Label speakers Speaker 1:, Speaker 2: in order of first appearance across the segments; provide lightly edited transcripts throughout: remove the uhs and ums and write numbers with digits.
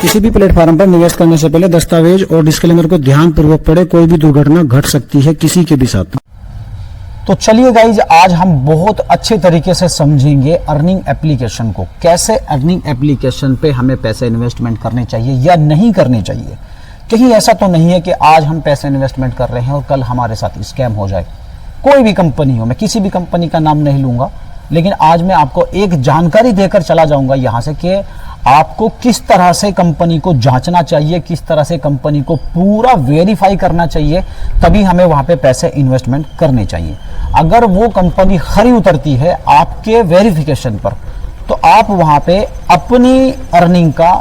Speaker 1: किसी भी प्लेटफॉर्म पर निवेश करने से पहले दस्तावेज और डिस्क्लेमर को ध्यानपूर्वक पढ़े। कोई भी दुर्घटना घट सकती है किसी के भी साथ।
Speaker 2: तो चलिए गाइज, आज हम बहुत अच्छे तरीके से समझेंगे अर्निंग एप्लीकेशन को। कैसे अर्निंग एप्लीकेशन पे हमें पैसे इन्वेस्टमेंट करने चाहिए या नहीं करने चाहिए। कहीं ऐसा तो नहीं है कि आज हम पैसे इन्वेस्टमेंट कर रहे हैं और कल हमारे साथ स्कैम हो जाए। कोई भी कंपनी हो, मैं किसी भी कंपनी का नाम नहीं लूंगा, लेकिन आज मैं आपको एक जानकारी देकर चला जाऊंगा यहां से कि आपको किस तरह से कंपनी को जांचना चाहिए, किस तरह से कंपनी को पूरा वेरीफाई करना चाहिए, तभी हमें वहां पे पैसे इन्वेस्टमेंट करने चाहिए। अगर वो कंपनी खरी उतरती है आपके वेरिफिकेशन पर, तो आप वहां पे अपनी अर्निंग का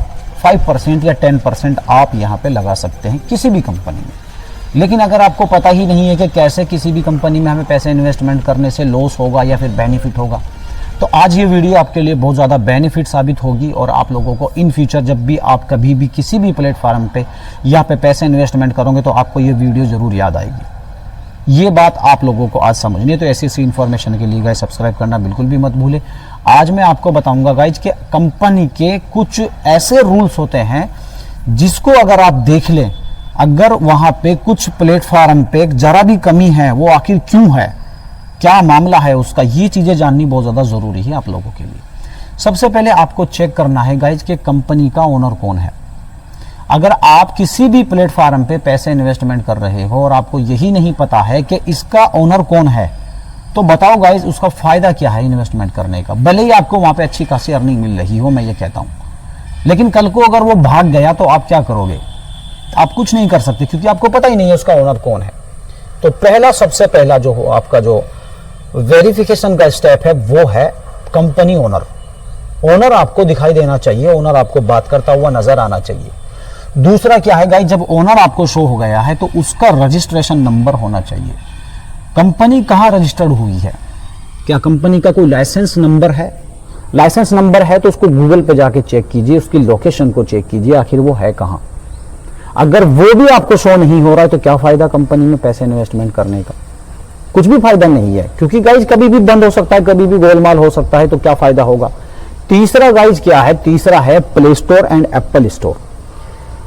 Speaker 2: 5% या 10% आप यहां पे लगा सकते हैं किसी भी कंपनी में। लेकिन अगर आपको पता ही नहीं है कि कैसे किसी भी कंपनी में हमें पैसे इन्वेस्टमेंट करने से लॉस होगा या फिर बेनिफिट होगा, तो आज ये वीडियो आपके लिए बहुत ज़्यादा बेनिफिट साबित होगी और आप लोगों को इन फ्यूचर जब भी आप कभी भी किसी भी प्लेटफॉर्म पे यहाँ पे पैसे इन्वेस्टमेंट करोगे तो आपको ये वीडियो ज़रूर याद आएगी। ये बात आप लोगों को आज समझनी है। तो ऐसी इन्फॉर्मेशन के लिए गाइस सब्सक्राइब करना बिल्कुल भी मत भूलें। आज मैं आपको बताऊंगा गाइज कि कंपनी के कुछ ऐसे रूल्स होते हैं जिसको अगर आप देख लें, अगर वहाँ पे कुछ प्लेटफॉर्म पे जरा भी कमी है, वो आखिर क्यों है, क्या मामला है उसका, ये चीजें जाननी बहुत ज्यादा जरूरी है आप लोगों के लिए। सबसे पहले आपको चेक करना है गाइज कि कंपनी का ओनर कौन है। अगर आप किसी भी प्लेटफॉर्म पे पैसे इन्वेस्टमेंट कर रहे हो और आपको यही नहीं पता है कि इसका ओनर कौन है, तो बताओ गाइज उसका फायदा क्या है इन्वेस्टमेंट करने का। भले ही आपको वहां पे अच्छी खासी अर्निंग मिल रही हो, मैं ये कहता हूं, लेकिन कल को अगर वो भाग गया तो आप क्या करोगे? आप कुछ नहीं कर सकते क्योंकि आपको पता ही नहीं है उसका ओनर कौन है। तो पहला, सबसे पहला जो आपका जो वेरिफिकेशन का स्टेप है वो है कंपनी ओनर। ओनर आपको दिखाई देना चाहिए, ओनर आपको बात करता हुआ नजर आना चाहिए। दूसरा क्या है गाइस, जब ओनर आपको शो हो गया है तो उसका रजिस्ट्रेशन नंबर होना चाहिए। कंपनी कहाँ रजिस्टर्ड हुई है, क्या कंपनी का कोई लाइसेंस नंबर है? लाइसेंस नंबर है तो उसको गूगल पे जाके चेक कीजिए, उसकी लोकेशन को चेक कीजिए, आखिर वो है कहाँ। अगर वो भी आपको शो नहीं हो रहा है तो क्या फायदा कंपनी में पैसे इन्वेस्टमेंट करने का? कुछ भी फायदा नहीं है, क्योंकि गाइज कभी भी बंद हो सकता है, कभी भी गोलमाल हो सकता है, तो क्या फायदा होगा। तीसरा गाइज क्या है, तीसरा है play store and Apple store.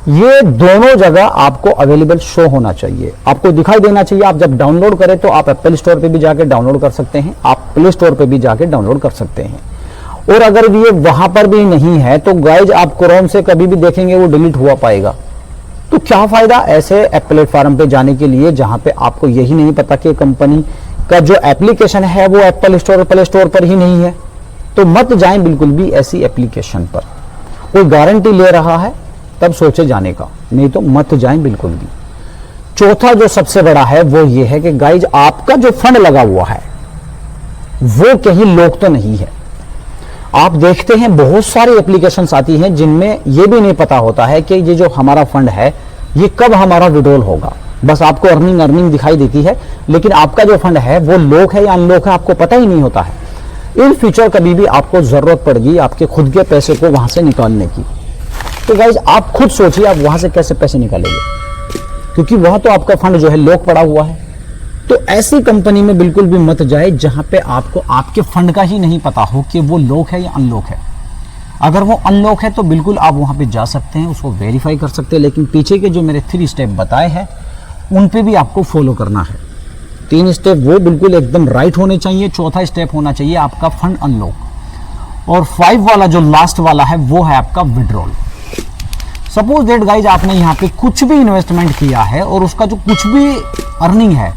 Speaker 2: ये दोनों जगह आपको अवेलेबल शो होना चाहिए, आपको दिखाई देना चाहिए। आप जब डाउनलोड करें तो आप एप्पल स्टोर पे भी जाके डाउनलोड कर सकते हैं, आप प्ले स्टोर पे भी जाके डाउनलोड कर सकते हैं। और अगर ये वहां पर भी नहीं है तो गाइज आप क्रोम से कभी भी देखेंगे वो डिलीट हुआ पाएगा। तो क्या फायदा ऐसे प्लेटफॉर्म पे जाने के लिए जहां पे आपको यही नहीं पता कि कंपनी का जो एप्लीकेशन है वो एप्पल स्टोर और प्ले स्टोर पर ही नहीं है। तो मत जाएं बिल्कुल भी ऐसी एप्लीकेशन पर। कोई गारंटी ले रहा है तब सोचे जाने का, नहीं तो मत जाएं बिल्कुल भी। चौथा जो सबसे बड़ा है वो ये है कि गाइज आपका जो फंड लगा हुआ है वो कहीं लोग तो नहीं है। आप देखते हैं बहुत सारी एप्लीकेशंस आती हैं जिनमें ये भी नहीं पता होता है कि ये जो हमारा फंड है ये कब हमारा विड्रॉल होगा। बस आपको अर्निंग दिखाई देती है, लेकिन आपका जो फंड है वो लॉक है या अनलॉक है आपको पता ही नहीं होता है। इन फ्यूचर कभी भी आपको जरूरत पड़ेगी आपके खुद के पैसे को वहां से निकालने की, तो गाइज आप खुद सोचिए आप वहां से कैसे पैसे निकालेंगे, क्योंकि वहां तो आपका फंड जो है लॉक पड़ा हुआ है। तो ऐसी कंपनी में बिल्कुल भी मत जाए जहां पे आपको आपके फंड का ही नहीं पता हो कि वो लॉक है या अनलॉक है। अगर वो अनलॉक है तो बिल्कुल आप वहां पे जा सकते हैं, उसको वेरीफाई कर सकते हैं, लेकिन पीछे के जो मेरे 3 स्टेप बताए हैं उन पे भी आपको फॉलो करना है। 3 स्टेप वो बिल्कुल एकदम राइट होने चाहिए। चौथा स्टेप होना चाहिए आपका फंड अनलॉक, और 5 वाला जो लास्ट वाला है वो है आपका विड्रॉल। सपोज दैट गाइज आपने यहाँ पे कुछ भी इन्वेस्टमेंट किया है और उसका जो कुछ भी अर्निंग है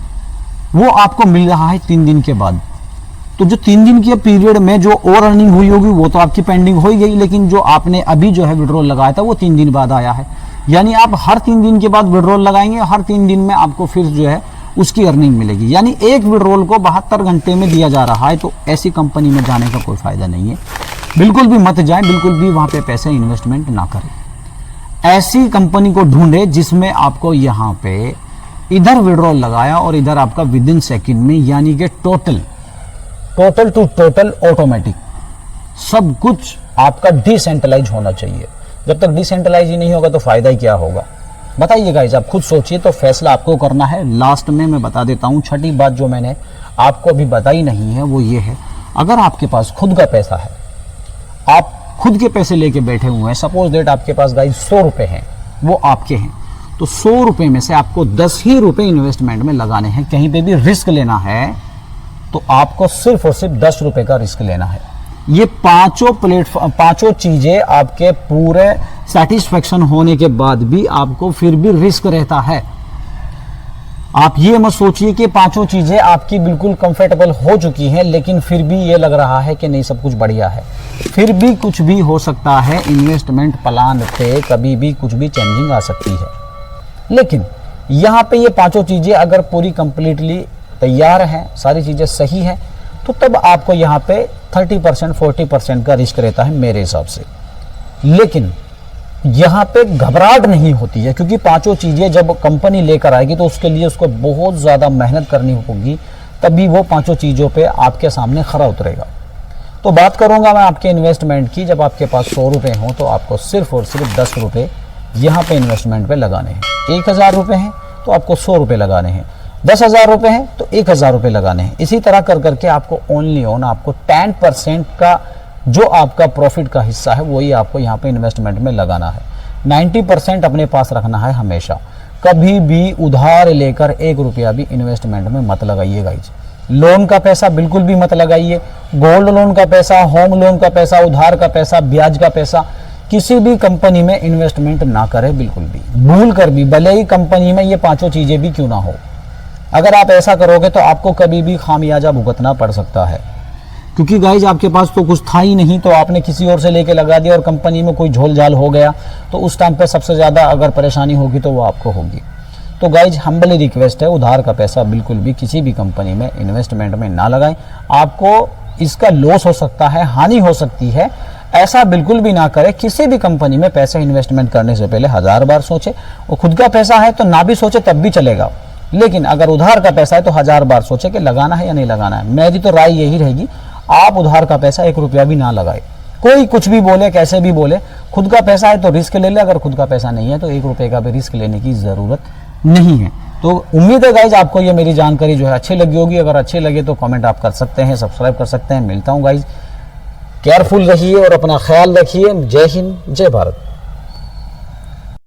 Speaker 2: वो आपको मिल रहा है 3 दिन के बाद, तो जो 3 दिन के पीरियड में जो और अर्निंग हुई होगी वो तो आपकी पेंडिंग हो ही गई, लेकिन जो आपने अभी जो है विड्रॉल लगाया था वो 3 दिन बाद आया है। यानी आप हर 3 दिन के बाद विड्रॉल लगाएंगे, हर 3 दिन में आपको फिर जो है उसकी अर्निंग मिलेगी। यानी एक विड्रॉल को 72 घंटे में दिया जा रहा है। तो ऐसी कंपनी में जाने का कोई फायदा नहीं है, बिल्कुल भी मत जाएं, बिल्कुल भी वहां पे पैसे इन्वेस्टमेंट ना करें। ऐसी कंपनी को ढूंढे जिसमें आपको यहाँ पे इधर विड्रॉल लगाया और इधर आपका विद इन सेकेंड में, यानी कि टोटल टू टोटल ऑटोमेटिक सब कुछ आपका डिसेंट्रलाइज होना चाहिए। जब तक डिसेंट्रलाइज ही नहीं होगा तो फायदा ही क्या होगा, बताइए गाइस, आप खुद सोचिए। तो फैसला आपको करना है। लास्ट में मैं बता देता हूं, छठी बात जो मैंने आपको अभी बताई नहीं है वो ये है, अगर आपके पास खुद का पैसा है, आप खुद के पैसे लेके बैठे हुए हैं, सपोज दैट आपके पास गाइस 100 रुपए हैं, वो आपके हैं, तो 100 रुपए में से आपको 10 ही रुपए इन्वेस्टमेंट में लगाने हैं। कहीं पे भी रिस्क लेना है तो आपको सिर्फ और सिर्फ 10 रुपए का रिस्क लेना है। ये पांचों चीजें आपके पूरे सेटिस्फेक्शन होने के बाद भी आपको फिर भी रिस्क रहता है। आप ये मत सोचिए कि पांचों चीजें आपकी बिल्कुल कंफर्टेबल हो चुकी हैं, लेकिन फिर भी ये लग रहा है कि नहीं सब कुछ बढ़िया है। फिर भी कुछ भी हो सकता है, इन्वेस्टमेंट प्लान पे कभी भी कुछ भी चेंजिंग आ सकती है। लेकिन यहाँ पे ये पांचों चीजें अगर पूरी कंप्लीटली तैयार हैं, सारी चीजें सही हैं, तो तब आपको यहाँ पे 30% 40% का रिस्क रहता है मेरे हिसाब से। लेकिन यहाँ पे घबराहट नहीं होती है, क्योंकि पांचों चीजें जब कंपनी लेकर आएगी तो उसके लिए उसको बहुत ज्यादा मेहनत करनी होगी, तभी वो पांचों चीजों पे आपके सामने खरा उतरेगा। तो बात करूंगा मैं आपके इन्वेस्टमेंट की। जब आपके पास 100 रुपए हों तो आपको सिर्फ और सिर्फ 10 रुपए यहाँ पे इन्वेस्टमेंट पे लगाने हैं। 1000 रुपए हैं तो आपको 100 रुपए लगाने हैं। 10,000 रुपए हैं तो 1000 रुपए लगाने हैं। इसी तरह कर करके आपको ओनली ऑन आपको 10% का जो आपका प्रॉफिट का हिस्सा है वही आपको यहाँ पे इन्वेस्टमेंट में लगाना है। 90% अपने पास रखना है हमेशा। कभी भी उधार लेकर 1 रुपया भी इन्वेस्टमेंट में मत लगाइए गाइज। लोन का पैसा बिल्कुल भी मत लगाइए। गोल्ड लोन का पैसा, होम लोन का पैसा, उधार का पैसा, ब्याज का पैसा किसी भी कंपनी में इन्वेस्टमेंट ना करें बिल्कुल भी। भूल कर भी, भले ही कंपनी में ये पांचों चीजें भी क्यों ना हो, अगर आप ऐसा करोगे तो आपको कभी भी खामियाजा भुगतना पड़ सकता है। क्योंकि गाइज आपके पास तो कुछ था ही नहीं, तो आपने किसी और से लेके लगा दिया और कंपनी में कोई झोल झाल हो गया, तो उस टाइम पे सबसे ज़्यादा अगर परेशानी होगी तो वो आपको होगी। तो गाइज हम्बली रिक्वेस्ट है, उधार का पैसा बिल्कुल भी किसी भी कंपनी में इन्वेस्टमेंट में ना लगाएं। आपको इसका लॉस हो सकता है, हानि हो सकती है। ऐसा बिल्कुल भी ना करें। किसी भी कंपनी में पैसे इन्वेस्टमेंट करने से पहले 1000 बार सोचे। वो खुद का पैसा है तो ना भी सोचे तब भी चलेगा, लेकिन अगर उधार का पैसा है तो 1000 बार सोचे कि लगाना है या नहीं लगाना है। मेरी तो राय यही रहेगी, आप उधार का पैसा 1 रुपया भी ना लगाए। कोई कुछ भी बोले, कैसे भी बोले, खुद का पैसा है तो रिस्क ले ले। अगर खुद का पैसा नहीं है तो 1 रुपये का भी रिस्क लेने की जरूरत नहीं है। तो उम्मीद है गाइज आपको ये मेरी जानकारी जो है अच्छी लगी होगी। अगर अच्छी लगे तो कमेंट आप कर सकते हैं, सब्सक्राइब कर सकते हैं। मिलता हूँ गाइज, केयरफुल रहिए और अपना ख्याल रखिए। जय हिंद, जय भारत।